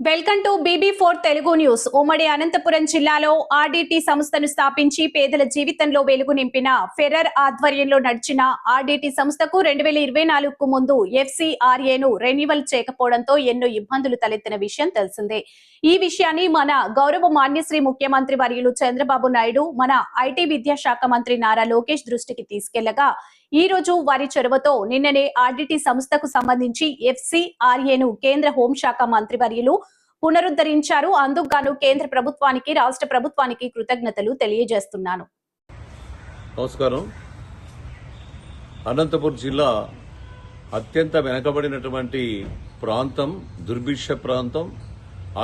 Welcome to BB4 Telugu news. ఉమ్మడి అనంతపురం జిల్లాలో RDT సంస్థను స్థాపించి పేదల జీవితంలో వెలుగు నింపిన ఫెర్రర్ ఆధ్వర్యంలో నడిచిన ఆర్డిటి సంస్థకు 2024కు ముందు FCRAను రెన్యువల్ చేయకపోవడంతో ఎన్నో ఇబ్బందులు తలెత్తిన విషయం తెలిసిందే. ఈ విషయాన్ని మన గౌరవ మాన్యశ్రీ ముఖ్యమంత్రి వర్యులు చంద్రబాబు నాయుడు, మన ఐటీ విద్యాశాఖ మంత్రి నారా లోకేష్ దృష్టికి తీసుకెళ్లగా ఈ రోజు వారి చొరవతో నిన్ననే ఆర్డిటి సంస్థకు సంబంధించి FCRAను కేంద్ర హోంశాఖ మంత్రి వర్యులు పునరుద్ధరించారు. అందుకు కేంద్ర ప్రభుత్వానికి, రాష్ట్ర ప్రభుత్వానికి కృతజ్ఞతలు తెలియజేస్తున్నాను. నమస్కారం. అనంతపురం జిల్లా అత్యంత వెనకబడినటువంటి ప్రాంతం, దుర్భిక్ష ప్రాంతం.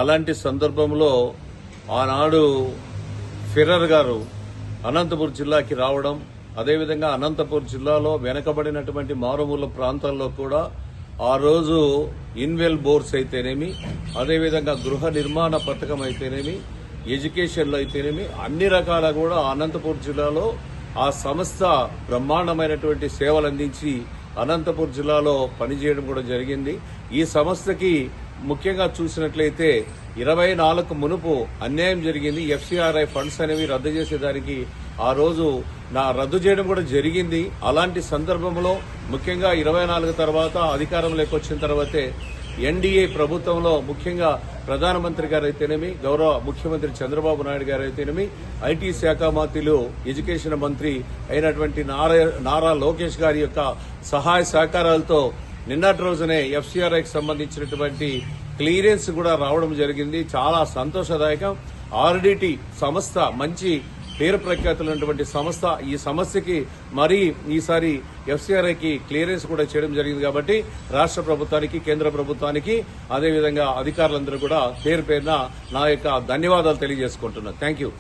అలాంటి సందర్భంలో ఆనాడు ఫెర్రర్ గారు అనంతపురం జిల్లాకి రావడం, అదేవిధంగా అనంతపురం జిల్లాలో వెనకబడినటువంటి మారుమూల ప్రాంతాల్లో కూడా ఆ రోజు ఇన్వెల్ బోర్స్ అయితేనేమి, అదేవిధంగా గృహ నిర్మాణ పథకం అయితేనేమి, ఎడ్యుకేషన్లో అయితేనేమి, అన్ని రకాల కూడా అనంతపురం జిల్లాలో ఆ సంస్థ బ్రహ్మాండమైనటువంటి సేవలు అందించి అనంతపురం జిల్లాలో పనిచేయడం కూడా జరిగింది. ఈ సంస్థకి ముఖ్యంగా చూసినట్లయితే 24కు మునుపు అన్యాయం జరిగింది. FCRA ఫండ్స్ అనేవి రద్దు చేసేదానికి ఆ రోజు రద్దు చేయడం కూడా జరిగింది. అలాంటి సందర్భంలో ముఖ్యంగా 24 తర్వాత అధికారంలోకి వచ్చిన తర్వాతే NDA ప్రభుత్వంలో ముఖ్యంగా ప్రధానమంత్రి గారు అయితేనేమి, గౌరవ ముఖ్యమంత్రి చంద్రబాబు నాయుడు గారు అయితేనేమి, ఐటీ శాఖ మంత్రులు, ఎడ్యుకేషన్ మంత్రి అయినటువంటి నారా లోకేష్ గారి యొక్క సహాయ సహకారాలతో నిన్నటి రోజునే FCRAకి సంబంధించినటువంటి క్లియరెన్స్ కూడా రావడం జరిగింది. చాలా సంతోషదాయకం. ఆర్డిటి సంస్థ మంచి పేరు ప్రఖ్యాతులైనటువంటి సంస్థ. ఈ సమస్యకి మరీ ఈసారి FCRAకి క్లియరెన్స్ కూడా చేయడం జరిగింది కాబట్టి రాష్ట్ర ప్రభుత్వానికి, కేంద్ర ప్రభుత్వానికి, అదేవిధంగా అధికారులందరూ కూడా పేరు పేరున నా యొక్క ధన్యవాదాలు తెలియజేసుకుంటున్నాను. Thank you.